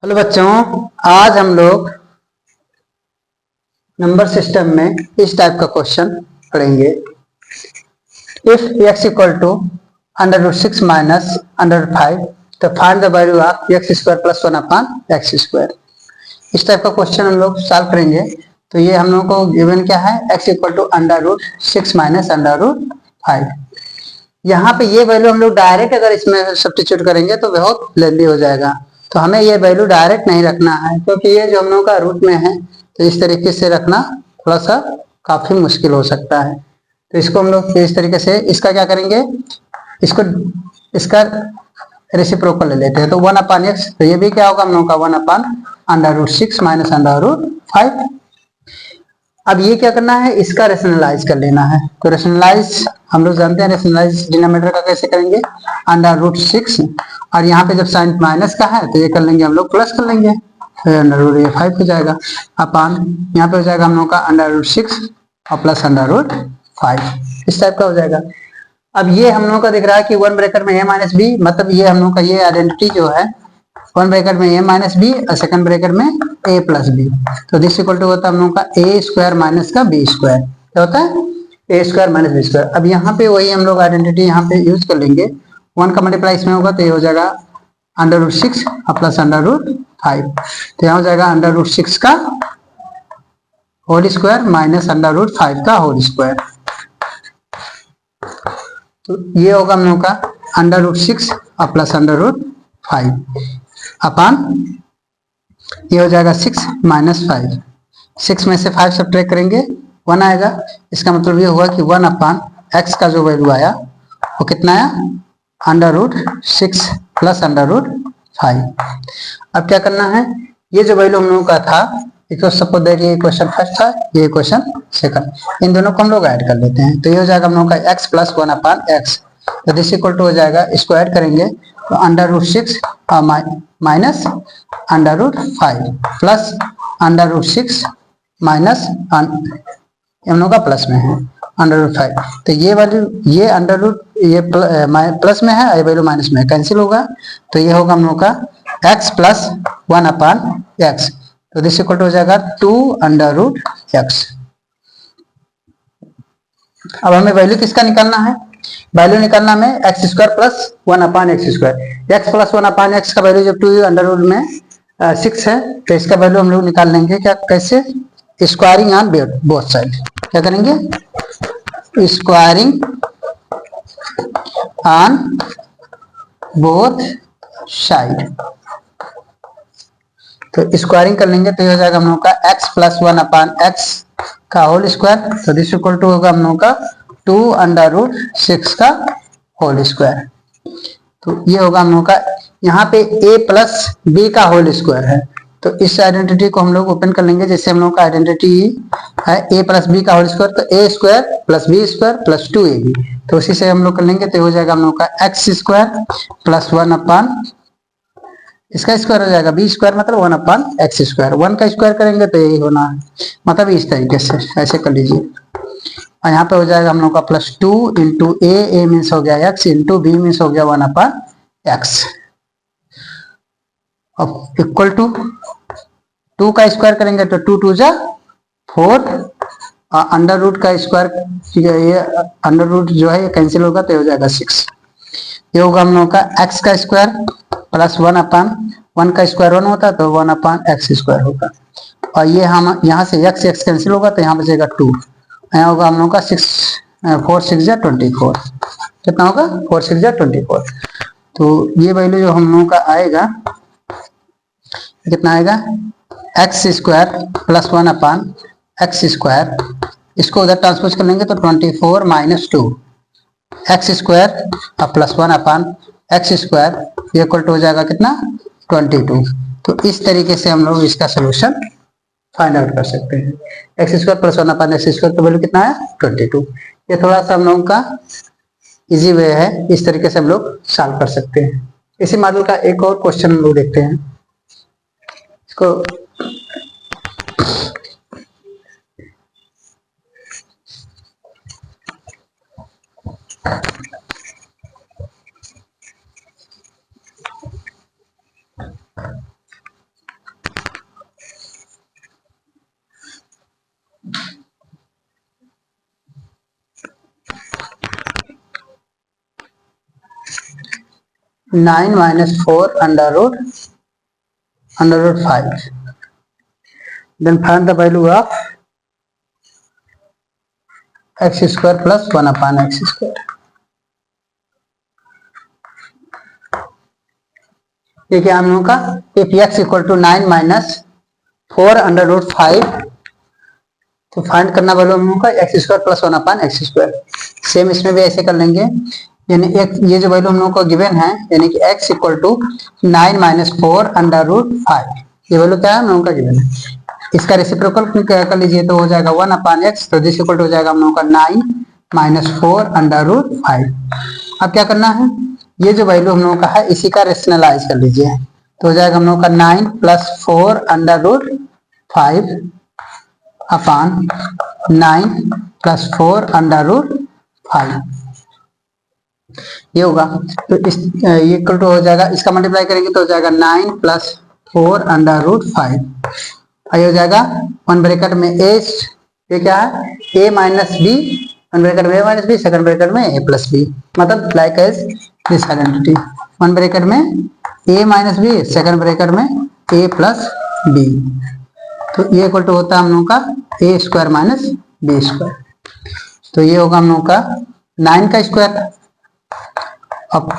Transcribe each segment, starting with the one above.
Hello बच्चों, आज हम लोग नंबर सिस्टम में इस टाइप का क्वेश्चन पढ़ेंगे। If x equal to under root 6 minus under root 5 तो find the value of x square plus 1 upon x square. इस टाइप का क्वेश्चन हम लोग सॉल्व करेंगे। तो ये हम लोग को गिवन क्या है, x equal to under root 6 minus under root 5। यहाँ पे ये वैल्यू हम लोग डायरेक्ट अगर इसमें सब्स्टिट्यूट करेंगे तो बहुत लेंदी हो जाएगा। तो हमें ये वैल्यू डायरेक्ट नहीं रखना है, क्योंकि ये जो हम लोग का रूट में है तो इस तरीके से रखना थोड़ा सा काफी मुश्किल हो सकता है। तो इसको हम लोग इस तरीके से इसका क्या करेंगे, इसको इसका रेसिप्रोकल ले लेते हैं। तो 1 अपान एक्स, तो ये भी क्या होगा हम लोग का 1 upon under root 6 minus under root 5। अब ये क्या करना है, इसका रेशनलाइज कर लेना है। तो रेशनलाइज हम लोग जानते हैं, रेशनलाइज डिनोमिनेटर का कैसे करेंगे, अंडर रूट 6, और यहाँ पे जब साइन माइनस का है तो ये कर लेंगे हम लोग प्लस कर लेंगे, तो अंडर रूट ये 5 हो जाएगा। अपान यहाँ पे हो जाएगा हम लोग का अंडर रूट 6 और प्लस अंडर रूट 5, इस टाइप का हो जाएगा। अब ये हम लोग का दिख रहा है कि वन ब्रैकेट में a माइनस बी, मतलब ये हम लोग का ये आइडेंटिटी जो है, वन ब्रैकेट में a माइनस बी और सेकंड ब्रैकेट में a प्लस बी। तो दिस इक्वल टू होता है हम लोग का a स्क्वायर माइनस का b स्क्वायर। क्या होता है, a square minus B square. अब यहाँ पे वही हम लोग आइडेंटिटी यहाँ पे यूज कर लेंगे। 1 का मल्टीप्लाई इसमें होगा तो ये हो जाएगा अंडर रूट 6 और प्लस अंडर रूट 5। तो यहाँ हो जाएगा अंडर रूट 6 का whole square minus under root 5 का होल स्क्वायर। तो ये होगा हम लोग का अंडर रूट 6 और प्लस अंडर रूट 5 अपान ये हो जाएगा 6 माइनस 5। 6 में से 5 सब्ट्रैक्ट करेंगे 1 आएगा। इसका मतलब ये हुआ कि 1 अपान एक्स का जो वैल्यू आया वो कितना आया, under root 6 plus under root 5। अब क्या करना है, ये जो वैल्यू हम लोगों का था, सपोज दैट ये क्वेश्चन फर्स्ट था, ये क्वेश्चन सेकंड, इन दोनों को हम लोग ऐड कर लेते हैं। तो ये हो जाएगा हम लोग का x प्लस 1 अपान एक्स, तो दिस इक्वल टू हो जाएगा, इसको ऐड करेंगे तो under root 6 minus under root 5 plus under root 6 minus हम लोग का प्लस में है अंडर रूट 5। तो ये वैल्यू ये अंडर रूट ये प्लस में है, ये वैल्यू माइनस में है, कैंसिल होगा। तो ये होगा हम लोग का x प्लस 1 अपान एक्स, तो दिस इक्वल टू हो जाएगा 2 अंडर रूट एक्स। अब हमें वैल्यू किसका निकालना है, वैल्यू निकालना में x square plus 1 upon x square. X plus 1 upon x का वैल्यू जब 2 अंडर रूट में 6 है तो इसका वैल्यू हम लोग निकाल लेंगे क्या, कैसे, स्क्वायरिंग ऑन बोथ साइड। क्या करेंगे, स्क्वायरिंग ऑन बोथ साइड। तो स्क्वायरिंग कर लेंगे तो ये हो जाएगा हम लोग का x प्लस 1 अपान एक्स का होल स्क्वायर, तो दिस इक्वल टू होगा हम लोग का 2 अंडर रूट 6 का होल स्क्वायर। तो ये होगा हम लोग का, यहाँ पे a प्लस बी का होल स्क्वायर है, तो इस आइडेंटिटी को हम लोग ओपन कर लेंगे। जैसे हम लोग का आइडेंटिटी है a प्लस बी का होल स्क्वायर, तो a square plus B square plus 2ab, तो उसी से हम लोग कर लेंगे। तो हो जाएगा हम लोग का एक्स स्क्वायर प्लस 1 अपान इसका स्क्वायर हो जाएगा बी स्क्वायर, मतलब 1 अपान एक्स स्क्वायर। 1 का स्क्वायर करेंगे तो यही होना है, मतलब इस तरीके से ऐसे कर लीजिए। और यहाँ पे हो जाएगा हम लोग का प्लस 2 इंटू ए मीन्स हो गया x इंटू बी मीन्स हो गया 1 अपान एक्स, अब इक्वल टू 2 का स्क्वायर करेंगे तो 2 2 जा 4, अंडर रूट का स्क्वायर ये अंडर रूट जो है ये कैंसिल होगा तो हो जाएगा 6। ये होगा हम लोग का x का स्क्वायर प्लस 1 अपान 1 का स्क्वायर 1 होता है तो 1 अपान एक्स स्क्वायर होगा। और ये हम यहाँ से x x कैंसिल होगा तो यहाँ बचेगा 2, यहाँ होगा हम लोग का 6 4 6 जा 24, कितना होगा 4 6 जा 24। तो ये वैल्यू जो हम लोगों का आएगा कितना आएगा, x square plus 1 upon x square, इसको उधर ट्रांसपोज कर लेंगे तो 24 minus 2 x square plus 1 upon x square ये इक्वल टू हो जाएगा कितना 22। तो इस तरीके से हम लोग इसका सोल्यूशन फाइंड आउट कर सकते हैं। X square plus 1 upon x square का वैल्यू कितना है 22। ये थोड़ा सा हम लोगों का इजी वे है, इस तरीके से हम लोग सॉल्व कर सकते हैं। इसी मॉडल का एक और क्वेश्चन हम लोग देखते हैं। इसको 9 minus 4 under root 5. Then find the value of x square plus 1 upon x square. ये क्या हम लोगों का, if x equal to 9 minus 4 under root 5, तो फाइंड करना वैल्यू हम लोगों का x square plus 1 upon x square. Same इसमें भी ऐसे कर लेंगे, यानी एक ये जो वैल्यू हम लोगों को गिवन है, यानी कि x equal to 9 minus 4 under root 5, ये वैल्यू क्या है हम लोगों का गिवन है. इसका रेसिप्रोकल कर लीजिए तो हो जाएगा 1 अपॉन एक्स, तो दिस इक्वल टू हो जाएगा हम लोगों का 9 माइनस 4 अंडर रूट 5. अब क्या करना है, ये जो वैल्यू हम लोगों का है इसी का रेशनलाइज कर लीजिए, तो हो जाएगा हम लोगों का 9 plus 4 under root 5 upon 9 plus 4 under root 5, ये होगा. तो इस ये इक्वल टू हो जाएगा, इसका मल्टीप्लाई करेंगे तो हो जाएगा 9 प्लस 4 अंडर रूट 5. ये हो जाएगा वन ब्रैकेट में ए, ये क्या है a minus B, one bracket में a minus B, second bracket में a प्लस बी, मतलब like as this identity. One bracket में a minus B, second bracket में a प्लस बी, तो ये इक्वल टू होता है हम लोगों का a square minus B square. तो ये होगा हम लोगों का 9 का स्क्वायर अब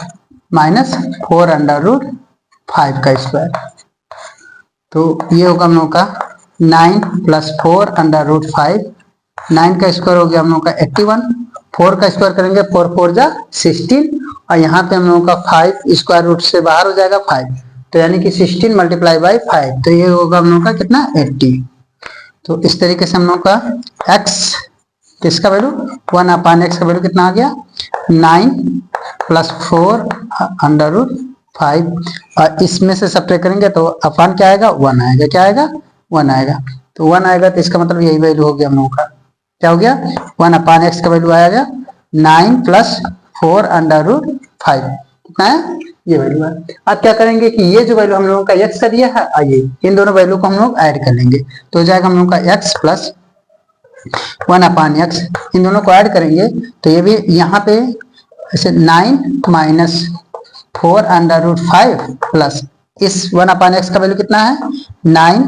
माइनस 4 अंडर रूट 5 का स्क्वायर, तो ये होगा हम लोग का 9 प्लस 4 अंडर रूट 5. 9 का स्क्वायर हो गया हम लोग का 81, 4 का स्क्वायर करेंगे 4 4 जा 16, और यहाँ पे हम लोगों का 5 स्क्वायर रूट से बाहर हो जाएगा 5, तो यानी कि 16 मल्टीप्लाई बाई 5, तो ये होगा हम लोग का कितना 80. तो इस तरीके से हम लोग का x किसका वैल्यू 1 अपान x का वैल्यू कितना आ गया 9 प्लस 4 अंडर रूट 5, और इसमें से सब्ट्रैक्ट करेंगे तो अपान क्या आएगा 1 आएगा, क्या आएगा 1 आएगा, तो 1 आएगा, तो इसका मतलब यही वैल्यू हो गया हम लोगों का, क्या हो गया 1 अपान x का वैल्यू आएगा 9 प्लस 4 अंडर रूट 5, कितना है ये वैल्यू है. अब क्या करेंगे कि ये जो वैल्यू हम लोगों का x का दिया है, आइए इन दोनों वैल्यू को हम लोग ऐड कर लेंगे, तो हो जाएगा हम लोगों का x प्लस 1 अपान x, इन दोनों को ऐड करेंगे तो ये भी यहाँ पे ऐसे 9 माइनस 4 अंडर रूट 5 प्लस इस 1 अपान एक्स का वैल्यू कितना है 9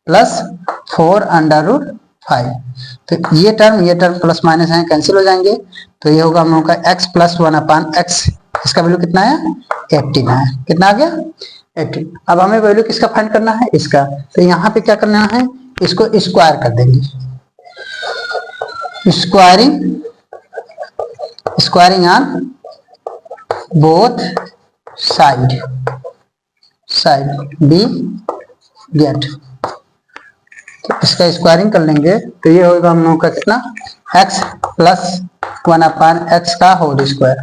प्लस 4 अंडर रूट 5, तो ये टर्म प्लस माइनस है कैंसिल हो जाएंगे, तो ये होगा हम लोगों का x प्लस 1 अपान एक्स, इसका वैल्यू कितना है 18 है, कितना आ गया 18. अब हमें वैल्यू किसका फाइंड करना है इसका, तो यहाँ पे क्या करना है इसको स्क्वायर कर देंगे, squaring on both side we get, तो इसका स्क्वायरिंग कर लेंगे तो ये होगा हम लोगों का कितना x प्लस 1 अपान एक्स का होल स्क्वायर,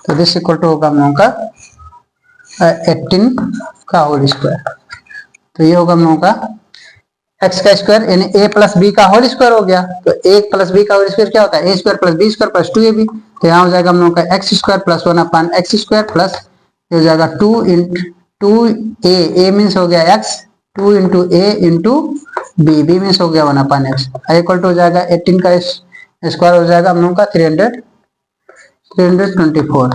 तो दिस इक्वल टू होगा हम लोगों का 18 का होल स्क्वायर, तो ये होगा हम लोगों का x का स्क्वायर यानी a प्लस बी का होल स्क्वायर हो गया, तो a प्लस बी का होल स्क्वायर क्या होता है a square plus B square plus 2ab, तो यहाँ हो जाएगा हम लोगों का x square plus 1 upon x square plus हो जाएगा 2 इंटू a मीन्स हो गया x, 2 into a into B means हो गया 1 अपान एक्स, इक्वल टू हो जाएगा 18 का स्क्वायर हो जाएगा हम लोगों का 324.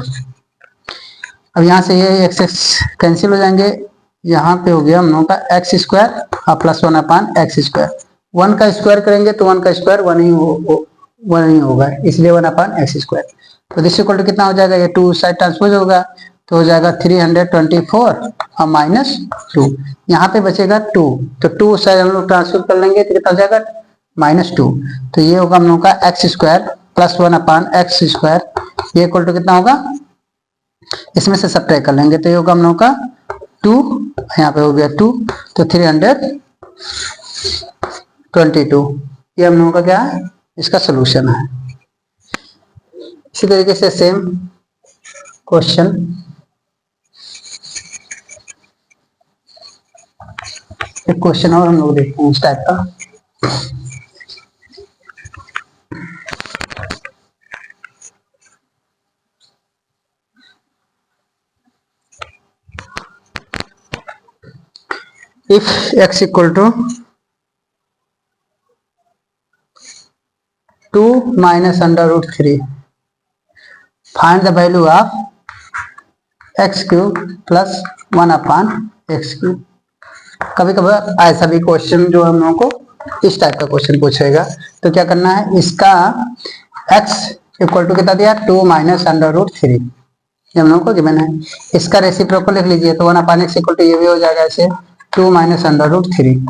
अब यहाँ से ये एक्स कैंसिल हो जाएंगे, यहाँ पे हो गया हम लोगों का एक्स स्क्वायर और प्लस 1 अपान एक्स स्क्वायर, 1 का स्क्वायर करेंगे तो 1 का स्क्वायर 1 ही होगा, इसलिए 1 अपान एक्स स्क्वायर, तो दिस इक्वल टू कितना हो जाएगा ये 2 साइड ट्रांसपोज होगा, तो हो जाएगा 324 और माइनस 2, यहाँ पे बचेगा 2, तो 2 साइड हम लोग ट्रांसफर कर लेंगे तो कितना हो जाएगा -2, तो ये होगा हम लोग का x square plus 1 upon x square, ये इक्वल टू कितना होगा इसमें से सब्ट्रैक्ट कर लेंगे तो ये होगा हम लोग का 2, यहाँ पे हो गया 2, तो 322, ये हम लोगों का क्या है इसका सोल्यूशन है. इसी तरीके से सेम क्वेश्चन एक क्वेश्चन और हम लोग देखते हैं इस टाइप का. If x equal to 2 minus under root 3, find the value of x cube plus 1/x³। कभी कभार ऐसा भी क्वेश्चन जो हम लोगों को इस टाइप का क्वेश्चन पूछेगा, तो क्या करना है, इसका x इक्वल टू कितना दिया, 2 माइनस अंडर रूट 3 हम लोगों को गिवन है। इसका रेसिप्रोकल लिख लीजिए, तो 1/x इक्वल टू ये भी हो जाएगा ऐसे 2 माइनस अंडर रूट 3।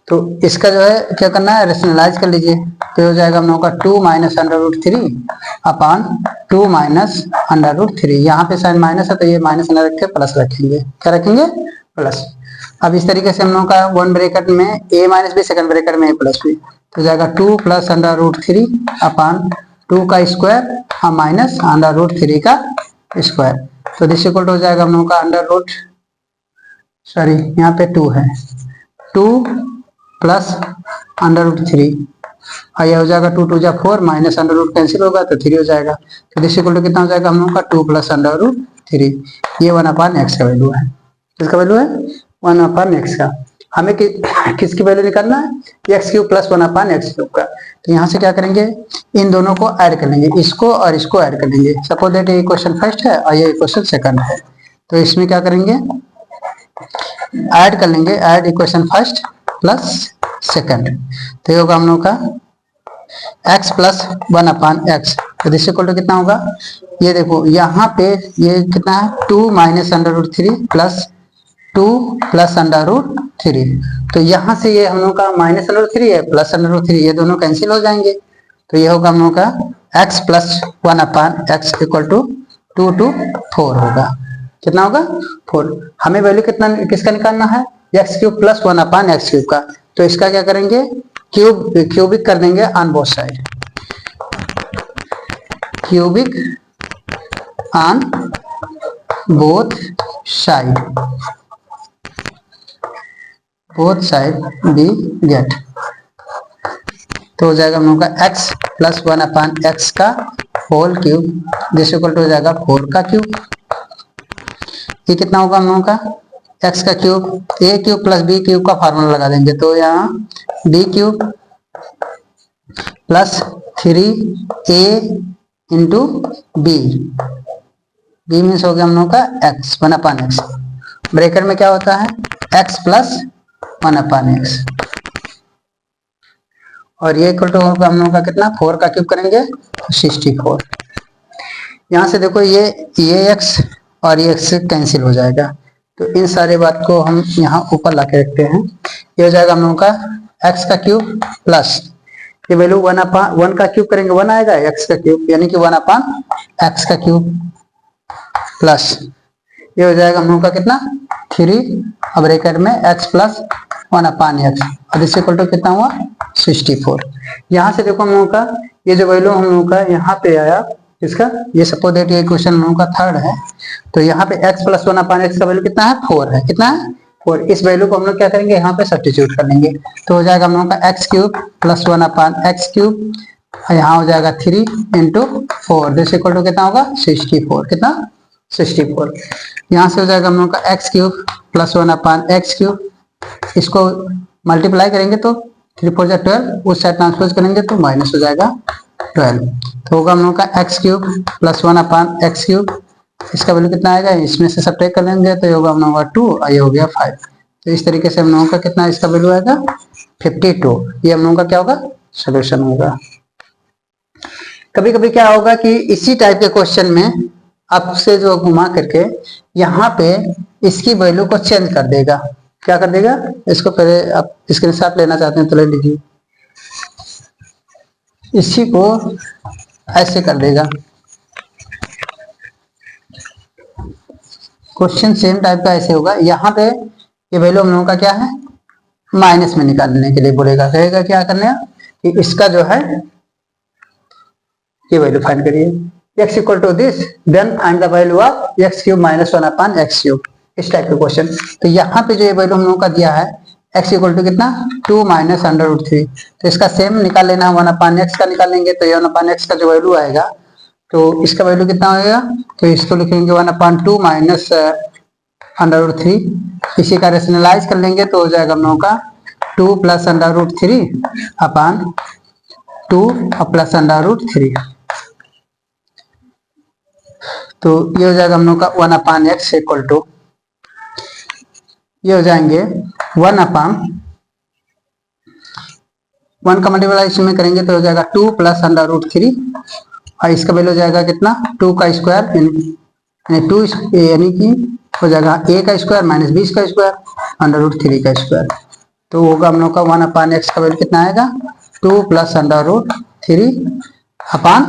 तो इसका जो है क्या करना है, रेशनलाइज कर लीजिए, तो हो जाएगा हम लोगों का 2 minus under root 3 upon 2 minus under root 3। यहाँ पे साइन माइनस है तो ये माइनस ना रख के प्लस रखेंगे, क्या रखेंगे, प्लस। अब इस तरीके से हम लोगों का वन ब्रैकेट में a minus B, second bracket में a प्लस बी, तो जाएगा 2 प्लस अंडर रूट 3 अपॉन 2 का स्क्वायर माइनस अंडर रूट 3 का स्क्वायर। तो दिस इक्वल हो जाएगा हम लोगों का यहाँ पे 2 है, 2 प्लस अंडर रूट 3 और यह हो जाएगा 2 2 जा 4 माइनस अंडर रूट कैंसिल होगा तो 3 हो जाएगा। तो दिस इक्वल कितना हो जाएगा हम लोगों का 2 प्लस अंडर रूट 3। ये 1/x का वैल्यू है, किसका वैल्यू है, 1/x का। हमें किसकी वैल्यू निकालना है, x³ प्लस 1/x³ का। तो यहाँ से क्या करेंगे, इन दोनों को ऐड कर लेंगे, इसको और इसको ऐड कर लेंगे। सपोज दैट ये क्वेश्चन फर्स्ट है और ये क्वेश्चन सेकंड है, तो इसमें क्या करेंगे, ऐड कर लेंगे, add equation first plus second. तो ये होगा हम लोग का x प्लस 1/x। तो दिस इक्वल टू कितना होगा, ये देखो यहाँ पे ये कितना है, 2 minus under root 3 plus 2 plus under root 3। तो यहाँ से ये हम लोग का माइनस अंडर रूट 3 है प्लस अंडर रूट 3, ये दोनों कैंसिल हो जाएंगे। तो ये होगा हम लोग का x plus 1/x equal to 2 to 4 होगा। कितना होगा, 4। हमें वैल्यू कितना किसका निकालना है, x³ प्लस 1/x³ का। तो इसका क्या करेंगे, क्यूबिक कर देंगे on both side, cubic on both side, both side we get. तो हो जाएगा हम लोगों का x प्लस 1/x का whole cube, this equal to हो जाएगा 4 का क्यूब। ये कितना होगा हम लोगों का, x का क्यूब, a³ प्लस b³ का फार्मूला लगा देंगे, तो यहाँ b³ plus 3a into B, B means हो गया हम लोगों का x 1/x। ब्रैकेट में क्या होता है, x प्लस 1/x, और ये इक्वल टू होगा हम लोगों का कितना, 4 का क्यूब करेंगे तो 64। यहाँ से देखो ये x और ये x कैंसिल हो जाएगा, तो इन सारे बात को हम यहाँ ऊपर ला के रखते हैं। ये हो जाएगा हम लोगों का x का क्यूब प्लस ये वैल्यू 1 का क्यूब करेंगे 1 आएगा, x का क्यूब यानी कि 1/x का क्यूब प्लस ये हो जाएगा हम लोगों का कितना 3 अब ब्रैकेट में x प्लस 1/x और इस इक्वल टू कितना हुआ 64। यहाँ से देखो हम लोगों का ये जो वैल्यू हम लोगों का यहाँ पे आया इसका, ये सपोज दैट ये क्वेश्चन हम लोगों का थर्ड है, तो यहाँ पे x प्लस 1/x का वैल्यू कितना है 4 है, कितना है 4। इस वैल्यू को हम लोग क्या करेंगे यहाँ पे सब्स्टिट्यूट कर लेंगे, तो हो जाएगा हम लोगों का x³ प्लस 1/x³ यहाँ हो जाएगा 3 इंटू 4 दिस इक्वल टू कितना होगा 64, कितना 64। यहाँ से हो जाएगा हम लोग का x³ प्लस 1/x³, इसको मल्टीप्लाई करेंगे तो 3 4 जा 12, उस साइड ट्रांसपोज करेंगे तो माइनस हो जाएगा 12। तो होगा हम लोग का x³ प्लस 1/x³, इसका वैल्यू कितना आएगा, इसमें से सब्ट्रैक्ट कर लेंगे तो ये होगा हम लोगों का 2 और ये हो गया 5। तो इस तरीके से हम लोगों का कितना इसका वैल्यू आएगा 52। ये हम लोगों का क्या होगा सोल्यूशन होगा। कभी कभी क्या होगा कि इसी टाइप के क्वेश्चन में आपसे जो घुमा करके यहाँ पे इसकी वैल्यू को चेंज कर देगा, क्या कर देगा, इसको पहले आप स्क्रीनशॉट लेना चाहते हैं तो ले लीजिए, इसी को ऐसे कर देगा। क्वेश्चन सेम टाइप का ऐसे होगा, यहाँ पे ये वैल्यू हम लोगों का क्या है माइनस में निकालने के लिए बोलेगा, कहेगा क्या करना कि इसका जो है ये वैल्यू फाइंड करिए, x equal to this then find the value of x³ minus 1/x³, इस टाइप के क्वेश्चन। तो यहाँ पे जो ये वैल्यू हम लोगों का दिया है x इक्वल टू कितना 2 माइनस अंडर√3, तो इसका सेम निकाल लेना है 1/x का निकाल लेंगे, तो ये 1/x का जो वैल्यू आएगा तो इसका वैल्यू कितना होगा, तो इसको लिखेंगे 1/2 माइनस अंडर√3, इसी का रेशनलाइज कर लेंगे तो हो जाएगा हम लोगों का 2 प्लस अंडर√3 अपॉन 2 प्लस अंडर√3। तो तो ये हो जाएगा हम लोग का 1/x इक्वल टू, ये हो जाएंगे 1 का मल्टीप्लाई इसमें करेंगे तो हो जाएगा 2 प्लस √3, और इसका वैल्यू हो जाएगा कितना 2 का स्क्वायर यानी 2 यानी कि हो जाएगा a का स्क्वायर माइनस b का स्क्वायर √3 का स्क्वायर। तो होगा हम लोग का 1/x का वैल्यू कितना आएगा 2 प्लस √3 अपान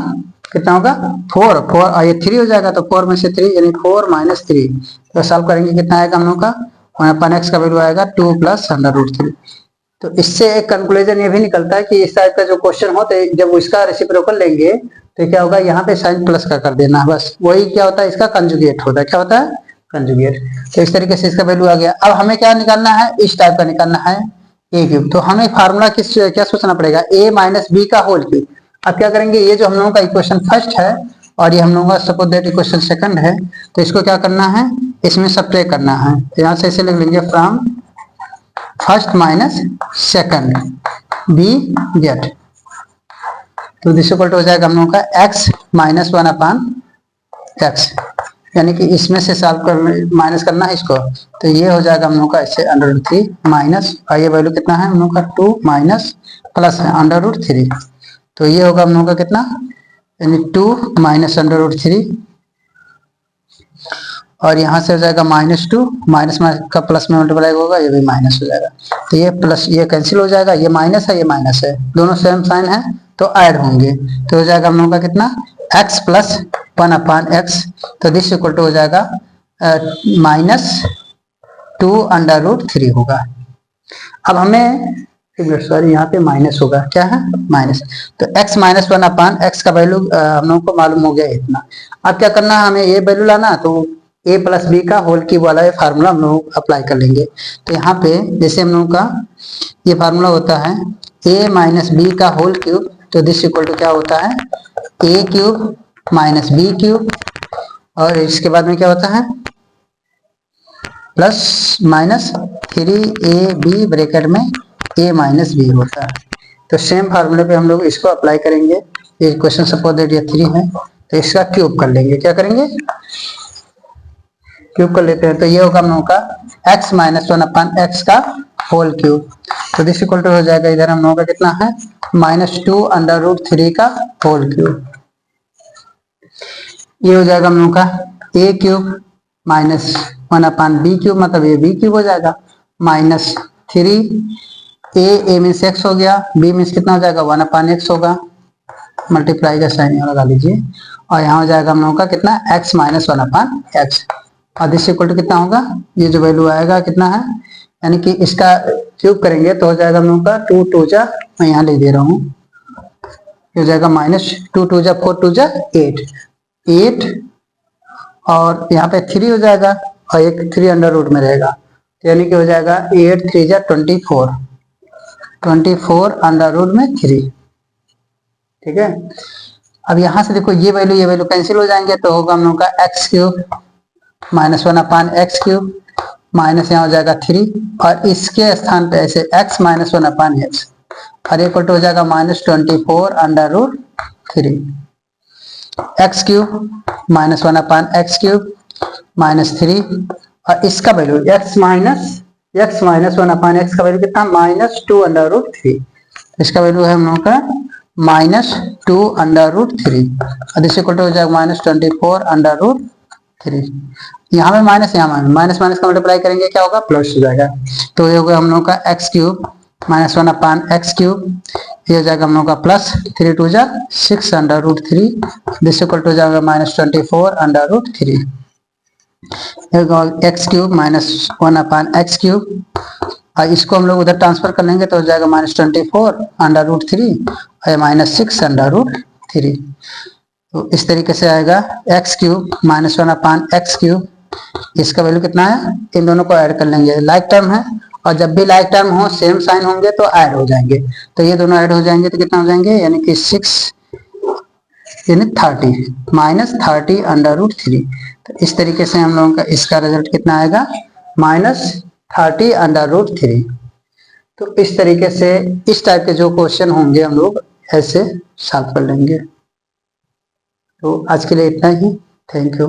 कितना होगा 4 और ये 3 हो जाएगा तो 4 में से 3 यानी 4 माइनस 3, तो सॉल्व करेंगे कितना आएगा हम लोग का 1/x का वैल्यू आएगा 2 प्लस √3। तो इससे एक कंक्लूजन ये भी निकलता है कि इस टाइप का जो क्वेश्चन होता है जब उसका रेसिप्रोकल लेंगे तो क्या होगा यहाँ पे साइन प्लस का कर देना, बस वही क्या होता है इसका कंजुगेट होता है, क्या होता है कंजुगेट। तो इस तरीके से इसका वैल्यू आ गया। अब हमें क्या निकालना है, इस टाइप का निकालना है a क्यूब। तो हमें फार्मूला क्या सोचना पड़ेगा a माइनस बी का होल क्यूब। अब क्या करेंगे, ये जो हम लोगों का इक्वेशन फर्स्ट है और ये हम लोगों का सपोज दैट इक्वेशन सेकंड है, तो इसको क्या करना है इसमें सब्ट्रैक्ट करना है। तो यहाँ से ऐसे लिख लेंगे from first minus second we get, तो दिस इक्वल टू हो जाएगा हम लोगों का x माइनस 1/x, यानी कि इसमें से सॉल्व कर माइनस करना है इसको, तो ये हो जाएगा हम लोग का इससे √3 माइनस, और ये वैल्यू कितना है हम लोग का 2 माइनस प्लस है √3, तो ये होगा हम लोग का कितना यानी 2 माइनस √3, और यहाँ से हो जाएगा -2 माइनस का प्लस में मल्टीप्लाई होगा, ये भी माइनस हो जाएगा, तो ये प्लस ये कैंसिल हो जाएगा, ये माइनस है ये माइनस है, दोनों सेम साइन है तो ऐड होंगे, तो हो जाएगा हम लोगों का कितना x प्लस 1/x, तो दिस इक्वल टू हो जाएगा -2 √3 होगा। अब हमें सॉरी यहाँ पे माइनस होगा, क्या है माइनस, तो x माइनस 1/x का वैल्यू हम लोगों को मालूम हो गया इतना। अब क्या करना है हमें ये वैल्यू लाना, तो a प्लस बी का होल क्यूब वाला ये फार्मूला हम लोग अप्लाई कर लेंगे। तो यहाँ पे जैसे हम लोगों का ये फार्मूला होता है a माइनस बी का होल क्यूब, तो दिस इक्वल टू क्या होता है a cube minus B cube, और इसके बाद में क्या होता है प्लस माइनस 3ab ब्रैकेट में a माइनस बी होता है। तो सेम फार्मूले पे हम लोग इसको अप्लाई करेंगे। ये क्वेश्चन सपोज दैट ये 3 है तो इसका क्यूब कर लेंगे, क्या करेंगे क्यूब कर लेते हैं, तो ये होगा हम लोगों का x माइनस 1/x का होल क्यूब, तो दिस इक्वल टू हो जाएगा इधर हम लोगों का कितना है -2 √3 का होल क्यूब। ये हो जाएगा हम लोगों का a cube minus 1/b cube, मतलब ये b क्यूब हो जाएगा माइनस 3 a मीन्स x हो गया, b मीन्स कितना हो जाएगा 1/x होगा, मल्टीप्लाई का साइन यहाँ लगा लीजिए, और यहाँ हो जाएगा हम लोगों का कितना x माइनस 1/x, और दिस इक्वल टू कितना होगा ये जो वैल्यू आएगा कितना है, यानी कि इसका क्यूब करेंगे तो हो जाएगा हम लोगों का 2 2 जा, मैं यहाँ लिख दे रहा हूँ, हो जाएगा -2 2 जा 4 2 जा 8 और यहाँ पे 3 हो जाएगा और एक 3 अंडर रूट में रहेगा, तो यानी कि हो जाएगा 8 3 जा 24 अंडर रूट में 3, ठीक है। अब यहाँ से देखो ये वैल्यू कैंसिल हो जाएंगे, तो होगा हम लोग का x cube minus 1/x cube minus यहाँ हो जाएगा 3, और इसके स्थान पे ऐसे x माइनस 1/x और इक्वल टू हो जाएगा -24 under root 3, x cube minus 1/x cube minus 3, और इसका वैल्यू x माइनस 1/x का वैल्यू कितना -2 अंडर रूट 3, इसका वैल्यू है हम लोगों का -2 अंडर रूट 3, और इस इक्वल टू हो जाएगा -24 अंडर रूट 3, यहाँ में माइनस यहाँ माइनस का मल्टीप्लाई करेंगे क्या होगा प्लस हो जाएगा, तो ये होगा हम लोग का x cube minus 1/x cube, ये हो जाएगा हम लोग का प्लस 3 2 जा 6 under root 3, this equal to हो जाएगा -24 under root 3, x cube minus 1/x cube, और इसको हम लोग उधर ट्रांसफर कर लेंगे तो हो जाएगा -24 अंडर रूट 3 और -6 अंडर रूट 3, तो इस तरीके से आएगा x cube minus 1/x cube, इसका वैल्यू कितना है, इन दोनों को ऐड कर लेंगे, लाइक टर्म है और जब भी लाइक टर्म हो सेम साइन होंगे तो ऐड हो जाएंगे, तो ये दोनों ऐड हो जाएंगे तो कितना हो जाएंगे यानी कि 6 यानी 30 -30 अंडर रूट 3, तो इस तरीके से हम लोगों का इसका रिजल्ट कितना आएगा -30 अंडर रूट 3। तो इस तरीके से इस टाइप के जो क्वेश्चन होंगे हम लोग ऐसे सॉल्व कर लेंगे। तो आज के लिए इतना ही। Thank you.